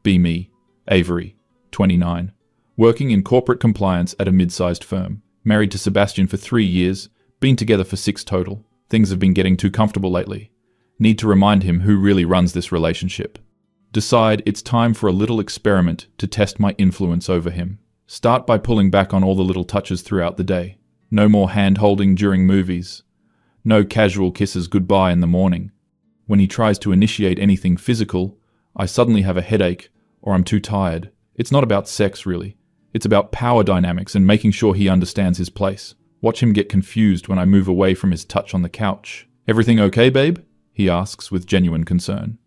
Be me, Avery, 29. Working in corporate compliance at a mid-sized firm. Married to Sebastian for 3 years, been together for 6 total. Things have been getting too comfortable lately. Need to remind him who really runs this relationship. Decide it's time for a little experiment to test my influence over him. Start by pulling back on all the little touches throughout the day. No more hand-holding during movies. No casual kisses goodbye in the morning. When he tries to initiate anything physical, I suddenly have a headache or I'm too tired. It's not about sex, really. It's about power dynamics and making sure he understands his place. Watch him get confused when I move away from his touch on the couch. Everything okay, babe? He asks with genuine concern.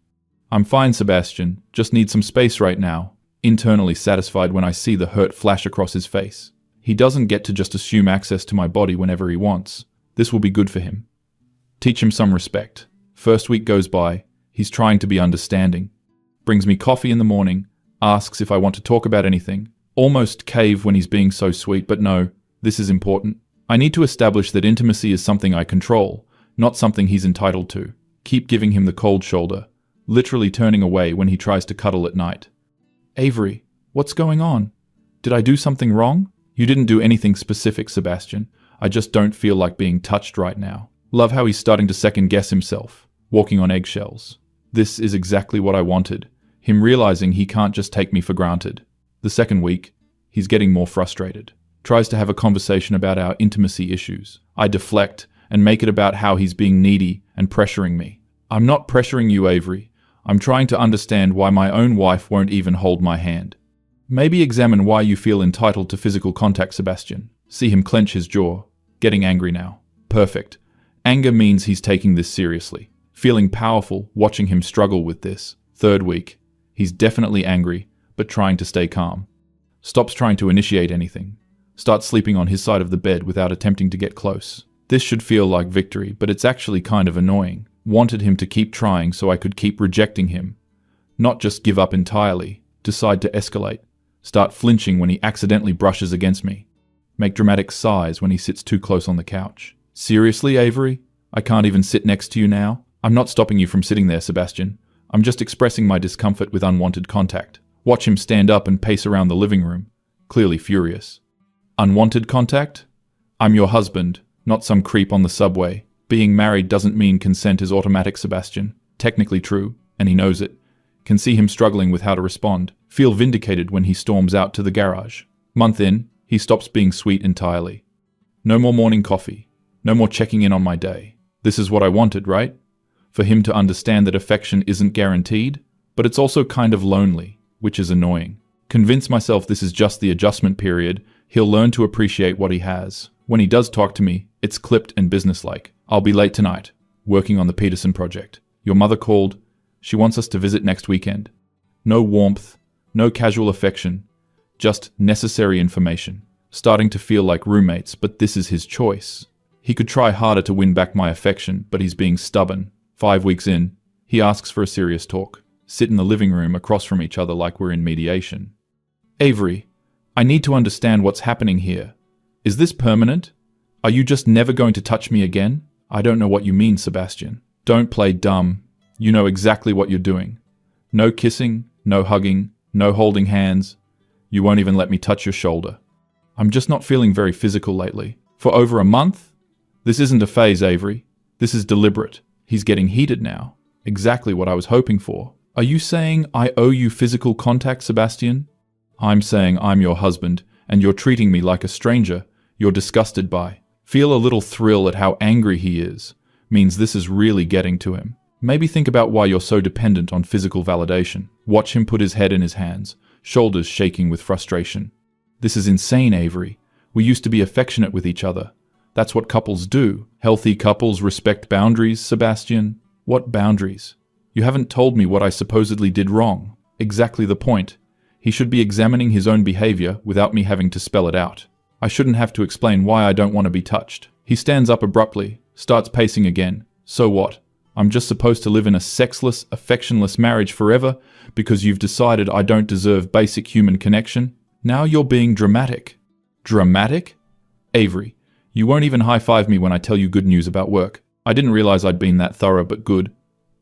I'm fine, Sebastian. Just need some space right now. Internally satisfied when I see the hurt flash across his face. He doesn't get to just assume access to my body whenever he wants. This will be good for him. Teach him some respect. First week goes by. He's trying to be understanding. Brings me coffee in the morning. Asks if I want to talk about anything. Almost cave when he's being so sweet, but no, this is important. I need to establish that intimacy is something I control, not something he's entitled to. Keep giving him the cold shoulder, literally turning away when he tries to cuddle at night. Avery, what's going on? Did I do something wrong? You didn't do anything specific, Sebastian. I just don't feel like being touched right now. Love how he's starting to second-guess himself, walking on eggshells. This is exactly what I wanted, him realizing he can't just take me for granted. The second week, he's getting more frustrated. Tries to have a conversation about our intimacy issues. I deflect and make it about how he's being needy and pressuring me. I'm not pressuring you, Avery. I'm trying to understand why my own wife won't even hold my hand. Maybe examine why you feel entitled to physical contact, Sebastian. See him clench his jaw. Getting angry now. Perfect. Anger means he's taking this seriously. Feeling powerful, watching him struggle with this. Third week. He's definitely angry, but trying to stay calm. Stops trying to initiate anything. Starts sleeping on his side of the bed without attempting to get close. This should feel like victory, but it's actually kind of annoying. Wanted him to keep trying so I could keep rejecting him. Not just give up entirely. Decide to escalate. Start flinching when he accidentally brushes against me. Make dramatic sighs when he sits too close on the couch. Seriously, Avery? I can't even sit next to you now? I'm not stopping you from sitting there, Sebastian. I'm just expressing my discomfort with unwanted contact. Watch him stand up and pace around the living room, clearly furious. Unwanted contact? I'm your husband, not some creep on the subway. Being married doesn't mean consent is automatic, Sebastian. Technically true, and he knows it. Can see him struggling with how to respond. Feel vindicated when he storms out to the garage. Month in, he stops being sweet entirely. No more morning coffee. No more checking in on my day. This is what I wanted, right? For him to understand that affection isn't guaranteed, but it's also kind of lonely, which is annoying. Convince myself this is just the adjustment period. He'll learn to appreciate what he has. When he does talk to me, it's clipped and businesslike. I'll be late tonight, working on the Peterson project. Your mother called. She wants us to visit next weekend. No warmth, no casual affection, just necessary information. Starting to feel like roommates, but this is his choice. He could try harder to win back my affection, but he's being stubborn. 5 weeks in, he asks for a serious talk. Sit in the living room across from each other like we're in mediation. Avery, I need to understand what's happening here. Is this permanent? Are you just never going to touch me again? I don't know what you mean, Sebastian. Don't play dumb. You know exactly what you're doing. No kissing, no hugging, no holding hands. You won't even let me touch your shoulder. I'm just not feeling very physical lately. For over a month? This isn't a phase, Avery. This is deliberate. He's getting heated now. Exactly what I was hoping for. Are you saying I owe you physical contact, Sebastian? I'm saying I'm your husband, and you're treating me like a stranger you're disgusted by. Feel a little thrill at how angry he is. Means this is really getting to him. Maybe think about why you're so dependent on physical validation. Watch him put his head in his hands, shoulders shaking with frustration. This is insane, Avery. We used to be affectionate with each other. That's what couples do. Healthy couples respect boundaries, Sebastian. What boundaries? You haven't told me what I supposedly did wrong. Exactly the point. He should be examining his own behavior without me having to spell it out. I shouldn't have to explain why I don't want to be touched. He stands up abruptly, starts pacing again. So what? I'm just supposed to live in a sexless, affectionless marriage forever because you've decided I don't deserve basic human connection? Now you're being dramatic. Dramatic? Avery, you won't even high-five me when I tell you good news about work. I didn't realize I'd been that thorough, but good.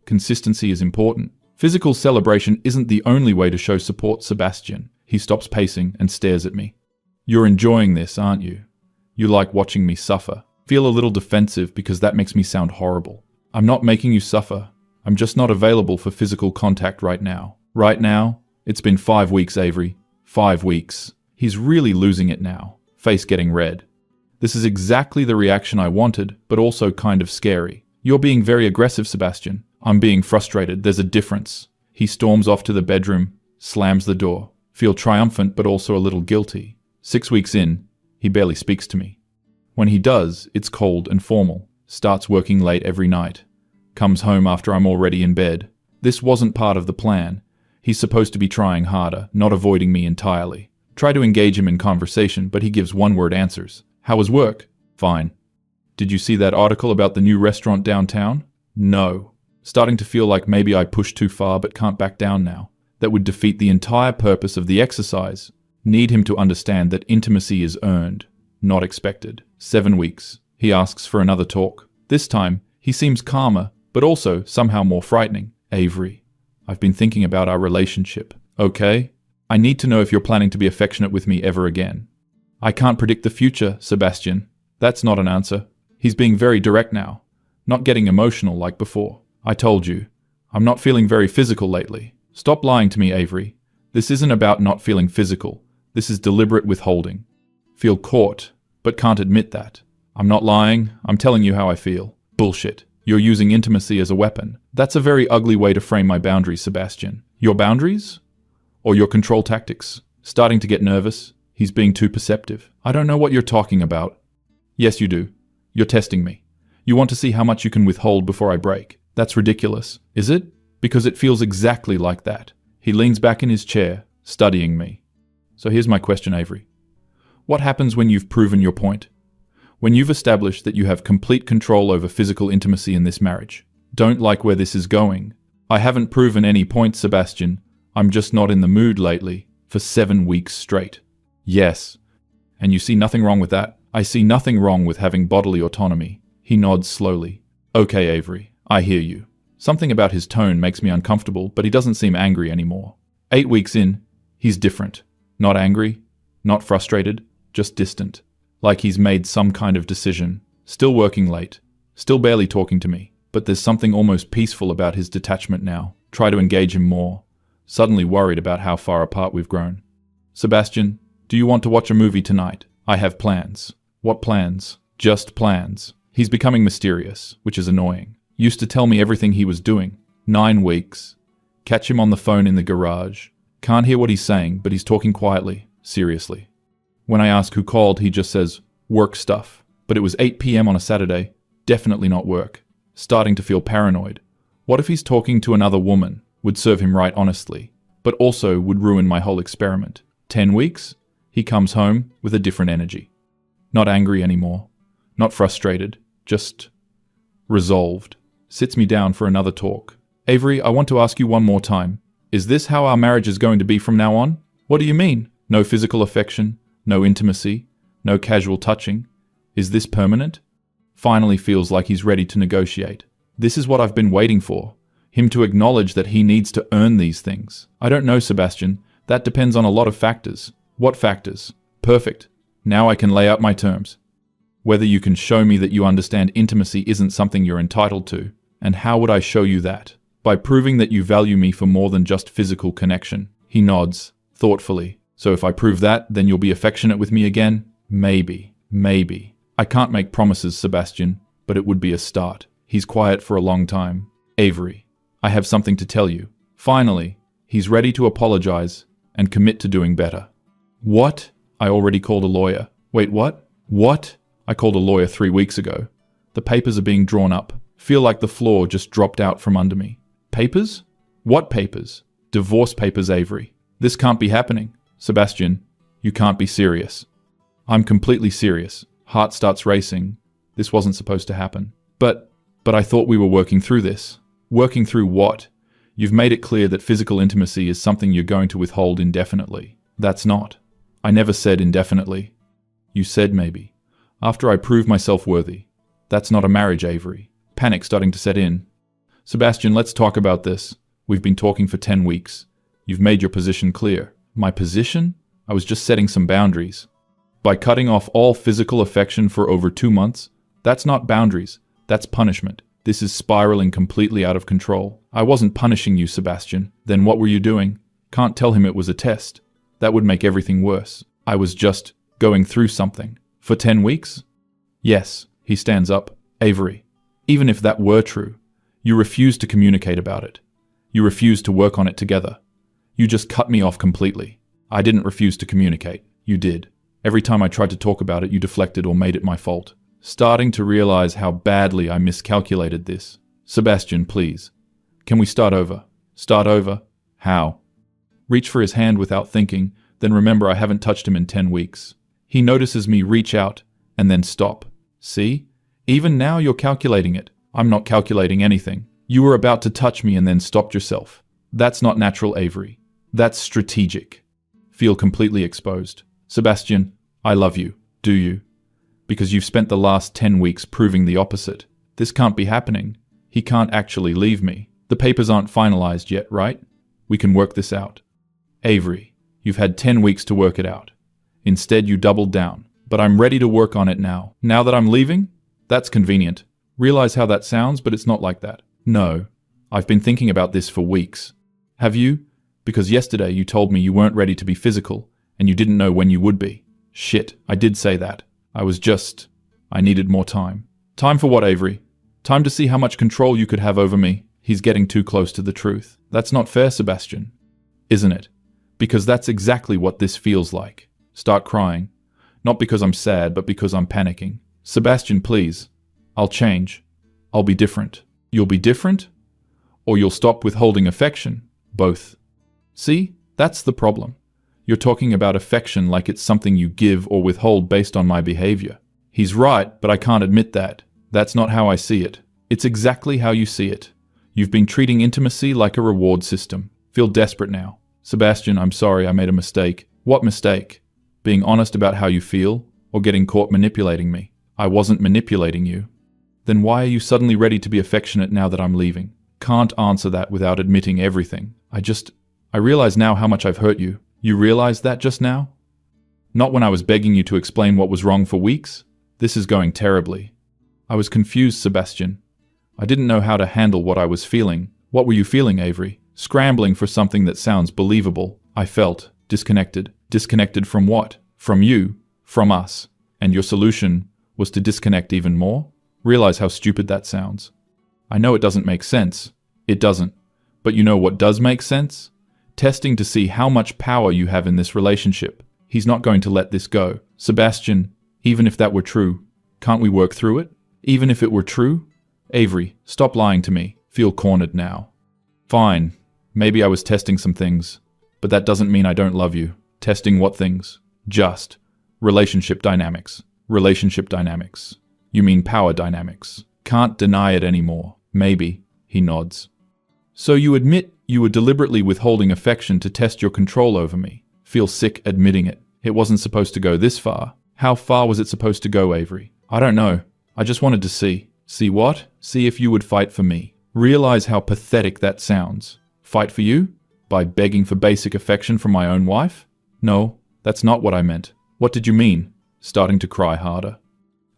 Consistency is important. Physical celebration isn't the only way to show support, Sebastian. He stops pacing and stares at me. You're enjoying this, aren't you? You like watching me suffer. Feel a little defensive because that makes me sound horrible. I'm not making you suffer. I'm just not available for physical contact right now. Right now? It's been 5 weeks, Avery. 5 weeks. He's really losing it now, face getting red. This is exactly the reaction I wanted, but also kind of scary. You're being very aggressive, Sebastian. I'm being frustrated. There's a difference. He storms off to the bedroom, slams the door. Feel triumphant, but also a little guilty. 6 weeks in, he barely speaks to me. When he does, it's cold and formal. Starts working late every night. Comes home after I'm already in bed. This wasn't part of the plan. He's supposed to be trying harder, not avoiding me entirely. Try to engage him in conversation, but he gives one-word answers. How was work? Fine. Did you see that article about the new restaurant downtown? No. Starting to feel like maybe I pushed too far but can't back down now. That would defeat the entire purpose of the exercise. Need him to understand that intimacy is earned, not expected. 7 weeks. He asks for another talk. This time, he seems calmer, but also somehow more frightening. Avery, I've been thinking about our relationship. Okay? I need to know if you're planning to be affectionate with me ever again. I can't predict the future, Sebastian. That's not an answer. He's being very direct now, not getting emotional like before. I told you, I'm not feeling very physical lately. Stop lying to me, Avery. This isn't about not feeling physical. This is deliberate withholding. Feel caught, but can't admit that. I'm not lying. I'm telling you how I feel. Bullshit. You're using intimacy as a weapon. That's a very ugly way to frame my boundaries, Sebastian. Your boundaries? Or your control tactics? Starting to get nervous. He's being too perceptive. I don't know what you're talking about. Yes, you do. You're testing me. You want to see how much you can withhold before I break. That's ridiculous. Is it? Because it feels exactly like that. He leans back in his chair, studying me. So here's my question, Avery. What happens when you've proven your point? When you've established that you have complete control over physical intimacy in this marriage? Don't like where this is going. I haven't proven any point, Sebastian. I'm just not in the mood lately. For 7 weeks straight. Yes. And you see nothing wrong with that? I see nothing wrong with having bodily autonomy. He nods slowly. Okay, Avery. I hear you. Something about his tone makes me uncomfortable, but he doesn't seem angry anymore. 8 weeks in, he's different. Not angry, not frustrated, just distant. Like he's made some kind of decision. Still working late. Still barely talking to me. But there's something almost peaceful about his detachment now. Try to engage him more. Suddenly worried about how far apart we've grown. Sebastian, do you want to watch a movie tonight? I have plans. What plans? Just plans. He's becoming mysterious, which is annoying. Used to tell me everything he was doing. 9 weeks. Catch him on the phone in the garage. Can't hear what he's saying, but he's talking quietly, seriously. When I ask who called, he just says, work stuff. But it was 8 p.m. on a Saturday. Definitely not work. Starting to feel paranoid. What if he's talking to another woman? Would serve him right, honestly. But also would ruin my whole experiment. 10 weeks? He comes home with a different energy. Not angry anymore. Not frustrated. Just resolved. Sits me down for another talk. Avery, I want to ask you one more time. Is this how our marriage is going to be from now on? What do you mean? No physical affection? No intimacy? No casual touching? Is this permanent? Finally feels like he's ready to negotiate. This is what I've been waiting for. Him to acknowledge that he needs to earn these things. I don't know, Sebastian. That depends on a lot of factors. What factors? Perfect. Now I can lay out my terms. Whether you can show me that you understand intimacy isn't something you're entitled to. And how would I show you that? By proving that you value me for more than just physical connection. He nods, thoughtfully. So if I prove that, then you'll be affectionate with me again? Maybe. Maybe. I can't make promises, Sebastian, but it would be a start. He's quiet for a long time. Avery, I have something to tell you. Finally, he's ready to apologize and commit to doing better. What? I already called a lawyer. Wait, what? What? I called a lawyer 3 weeks ago. The papers are being drawn up. Feel like the floor just dropped out from under me. Papers? What papers? Divorce papers, Avery. This can't be happening. Sebastian, you can't be serious. I'm completely serious. Heart starts racing. This wasn't supposed to happen. But I thought we were working through this. Working through what? You've made it clear that physical intimacy is something you're going to withhold indefinitely. That's not. I never said indefinitely. You said maybe. After I prove myself worthy. That's not a marriage, Avery. Panic starting to set in. Sebastian, let's talk about this. We've been talking for 10 weeks. You've made your position clear. My position? I was just setting some boundaries. By cutting off all physical affection for over 2 months, that's not boundaries, that's punishment. This is spiraling completely out of control. I wasn't punishing you, Sebastian. Then what were you doing? Can't tell him it was a test. That would make everything worse. I was just going through something. For 10 weeks? Yes, he stands up. Avery, even if that were true, you refused to communicate about it. You refused to work on it together. You just cut me off completely. I didn't refuse to communicate. You did. Every time I tried to talk about it, you deflected or made it my fault. Starting to realize how badly I miscalculated this. Sebastian, please. Can we start over? Start over? How? Reach for his hand without thinking, then remember I haven't touched him in 10 weeks. He notices me reach out, and then stop. See? Even now you're calculating it. I'm not calculating anything. You were about to touch me and then stopped yourself. That's not natural, Avery. That's strategic. Feel completely exposed. Sebastian, I love you. Do you? Because you've spent the last 10 weeks proving the opposite. This can't be happening. He can't actually leave me. The papers aren't finalized yet, right? We can work this out. Avery, you've had 10 weeks to work it out. Instead, you doubled down. But I'm ready to work on it now. Now that I'm leaving? That's convenient. Realize how that sounds, but it's not like that. No. I've been thinking about this for weeks. Have you? Because yesterday you told me you weren't ready to be physical, and you didn't know when you would be. Shit, I did say that. I needed more time. Time for what, Avery? Time to see how much control you could have over me. He's getting too close to the truth. That's not fair, Sebastian. Isn't it? Because that's exactly what this feels like. Start crying. Not because I'm sad, but because I'm panicking. Sebastian, please. I'll change. I'll be different. You'll be different? Or you'll stop withholding affection? Both. See? That's the problem. You're talking about affection like it's something you give or withhold based on my behavior. He's right, but I can't admit that. That's not how I see it. It's exactly how you see it. You've been treating intimacy like a reward system. Feel desperate now. Sebastian, I'm sorry I made a mistake. What mistake? Being honest about how you feel, or getting caught manipulating me? I wasn't manipulating you. Then why are you suddenly ready to be affectionate now that I'm leaving? Can't answer that without admitting everything. I realize now how much I've hurt you. You realized that just now? Not when I was begging you to explain what was wrong for weeks? This is going terribly. I was confused, Sebastian. I didn't know how to handle what I was feeling. What were you feeling, Avery? Scrambling for something that sounds believable. I felt disconnected. Disconnected from what? From you. From us. And your solution was to disconnect even more? Realize how stupid that sounds. I know it doesn't make sense. It doesn't. But you know what does make sense? Testing to see how much power you have in this relationship. He's not going to let this go. Sebastian, even if that were true, can't we work through it? Even if it were true? Avery, stop lying to me. Feel cornered now. Fine. Maybe I was testing some things. But that doesn't mean I don't love you. Testing what things? Just. Relationship dynamics. Relationship dynamics. You mean power dynamics. Can't deny it anymore. Maybe. He nods. So you admit you were deliberately withholding affection to test your control over me. Feel sick admitting it. It wasn't supposed to go this far. How far was it supposed to go, Avery? I don't know. I just wanted to see. See what? See if you would fight for me. Realize how pathetic that sounds. Fight for you? By begging for basic affection from my own wife? No, that's not what I meant. What did you mean? Starting to cry harder.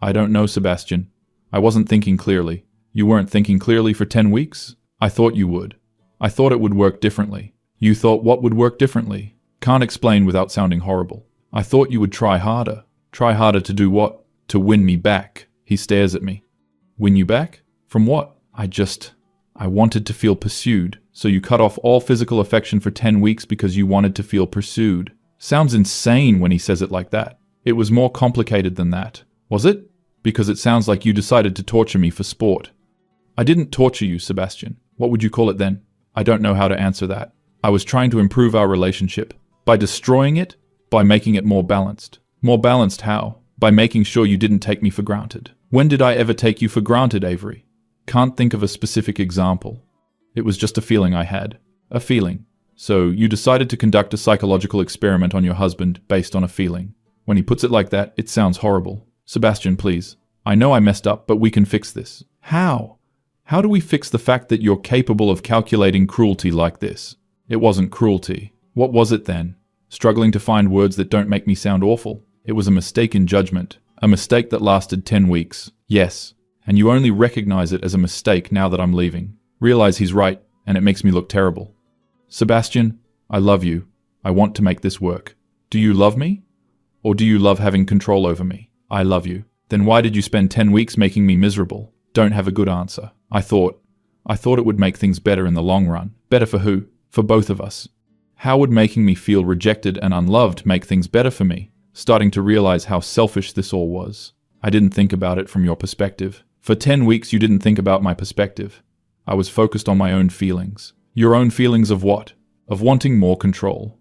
I don't know, Sebastian. I wasn't thinking clearly. You weren't thinking clearly for 10 weeks? I thought you would. I thought it would work differently. You thought what would work differently? Can't explain without sounding horrible. I thought you would try harder. Try harder to do what? To win me back. He stares at me. Win you back? From what? I wanted to feel pursued. So you cut off all physical affection for 10 weeks because you wanted to feel pursued. Sounds insane when he says it like that. It was more complicated than that. Was it? Because it sounds like you decided to torture me for sport. I didn't torture you, Sebastian. What would you call it then? I don't know how to answer that. I was trying to improve our relationship. By destroying it? By making it more balanced. More balanced how? By making sure you didn't take me for granted. When did I ever take you for granted, Avery? Can't think of a specific example. It was just a feeling I had. A feeling. So you decided to conduct a psychological experiment on your husband based on a feeling. When he puts it like that, it sounds horrible. Sebastian, please. I know I messed up, but we can fix this. How? How do we fix the fact that you're capable of calculating cruelty like this? It wasn't cruelty. What was it then? Struggling to find words that don't make me sound awful. It was a mistake in judgment. A mistake that lasted 10 weeks. Yes. And you only recognize it as a mistake now that I'm leaving. Realize he's right, and it makes me look terrible. Sebastian, I love you. I want to make this work. Do you love me? Or do you love having control over me? I love you. Then why did you spend 10 weeks making me miserable? Don't have a good answer. I thought it would make things better in the long run. Better for who? For both of us. How would making me feel rejected and unloved make things better for me? Starting to realize how selfish this all was. I didn't think about it from your perspective. For 10 weeks you didn't think about my perspective. I was focused on my own feelings. Your own feelings of what? Of wanting more control.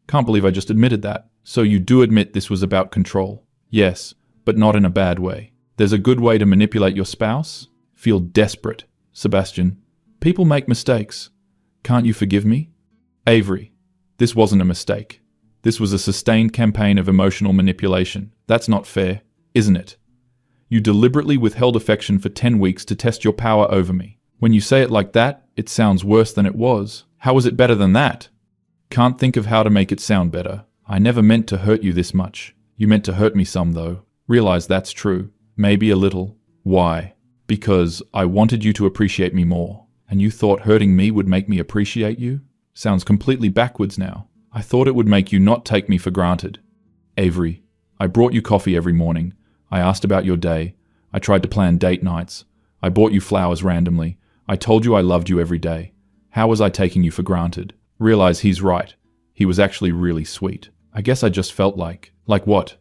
Can't believe I just admitted that. So you do admit this was about control. Yes, but not in a bad way. There's a good way to manipulate your spouse? Feel desperate. Sebastian, people make mistakes. Can't you forgive me? Avery, this wasn't a mistake. This was a sustained campaign of emotional manipulation. That's not fair, isn't it? You deliberately withheld affection for 10 weeks to test your power over me. When you say it like that, it sounds worse than it was. How is it better than that? Can't think of how to make it sound better. I never meant to hurt you this much. You meant to hurt me some, though. Realize that's true. Maybe a little. Why? Because I wanted you to appreciate me more. And you thought hurting me would make me appreciate you? Sounds completely backwards now. I thought it would make you not take me for granted. Avery, I brought you coffee every morning. I asked about your day. I tried to plan date nights. I bought you flowers randomly. I told you I loved you every day. How was I taking you for granted? Realize he's right. He was actually really sweet. I guess I just felt like what?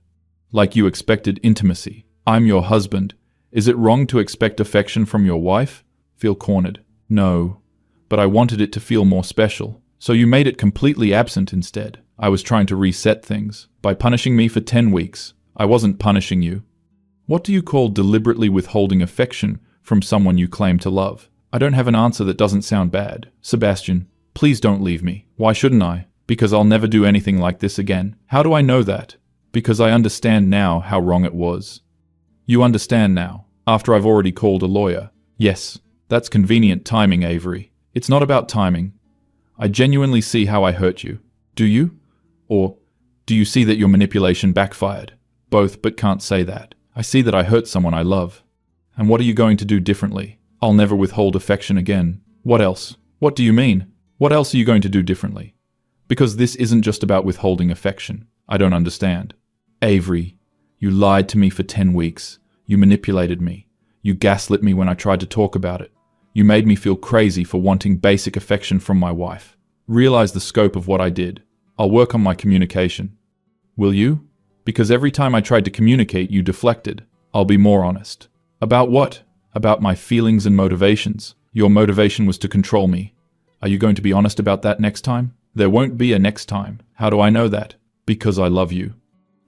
Like you expected intimacy. I'm your husband. Is it wrong to expect affection from your wife? Feel cornered. No, but I wanted it to feel more special. So you made it completely absent instead. I was trying to reset things. By punishing me for 10 weeks, I wasn't punishing you. What do you call deliberately withholding affection from someone you claim to love? I don't have an answer that doesn't sound bad. Sebastian, please don't leave me. Why shouldn't I? Because I'll never do anything like this again. How do I know that? Because I understand now how wrong it was. You understand now, after I've already called a lawyer. Yes, that's convenient timing, Avery. It's not about timing. I genuinely see how I hurt you. Do you? Or do you see that your manipulation backfired? Both, but can't say that. I see that I hurt someone I love. And what are you going to do differently? I'll never withhold affection again. What else? What do you mean? What else are you going to do differently? Because this isn't just about withholding affection. I don't understand. Avery, you lied to me for 10 weeks. You manipulated me. You gaslit me when I tried to talk about it. You made me feel crazy for wanting basic affection from my wife. Realize the scope of what I did. I'll work on my communication. Will you? Because every time I tried to communicate, you deflected. I'll be more honest. About what? About my feelings and motivations. Your motivation was to control me. Are you going to be honest about that next time? There won't be a next time. How do I know that? Because I love you.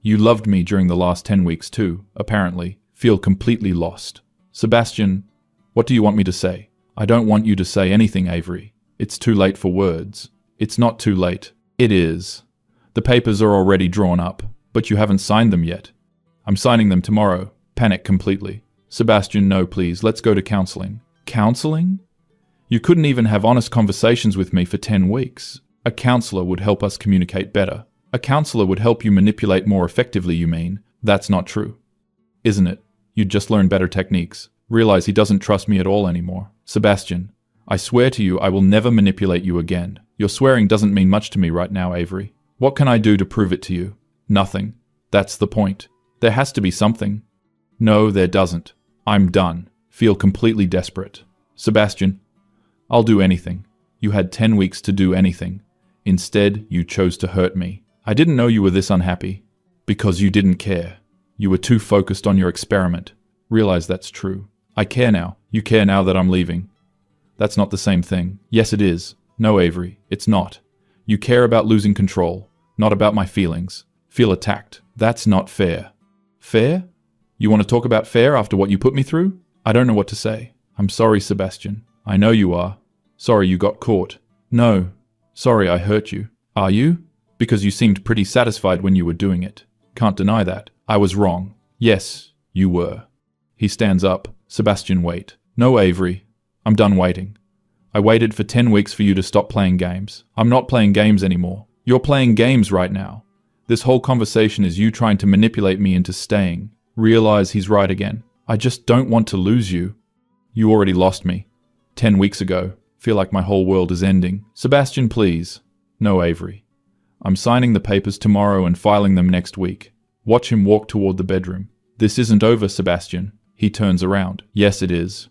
You loved me during the last 10 weeks too, apparently. Feel completely lost. Sebastian, what do you want me to say? I don't want you to say anything, Avery. It's too late for words. It's not too late. It is. The papers are already drawn up, but you haven't signed them yet. I'm signing them tomorrow. Panic completely. Sebastian, no, please. Let's go to counseling. Counseling? You couldn't even have honest conversations with me for 10 weeks. A counselor would help us communicate better. A counselor would help you manipulate more effectively, you mean? That's not true. Isn't it? You'd just learn better techniques. Realize he doesn't trust me at all anymore. Sebastian, I swear to you I will never manipulate you again. Your swearing doesn't mean much to me right now, Avery. What can I do to prove it to you? Nothing. That's the point. There has to be something. No, there doesn't. I'm done. Feel completely desperate. Sebastian, I'll do anything. You had 10 weeks to do anything. Instead, you chose to hurt me. I didn't know you were this unhappy. Because you didn't care. You were too focused on your experiment. Realize that's true. I care now. You care now that I'm leaving. That's not the same thing. Yes, it is. No, Avery, it's not. You care about losing control, not about my feelings. Feel attacked. That's not fair. Fair? You want to talk about fair after what you put me through? I don't know what to say. I'm sorry, Sebastian. I know you are. Sorry you got caught. No. Sorry I hurt you. Are you? Because you seemed pretty satisfied when you were doing it. Can't deny that. I was wrong. Yes, you were. He stands up. Sebastian, wait. No, Avery. I'm done waiting. I waited for 10 weeks for you to stop playing games. I'm not playing games anymore. You're playing games right now. This whole conversation is you trying to manipulate me into staying. Realize he's right again. I just don't want to lose you. You already lost me. 10 weeks ago. Feel like my whole world is ending. Sebastian, please. No, Avery. I'm signing the papers tomorrow and filing them next week. Watch him walk toward the bedroom. This isn't over, Sebastian. He turns around. Yes, it is.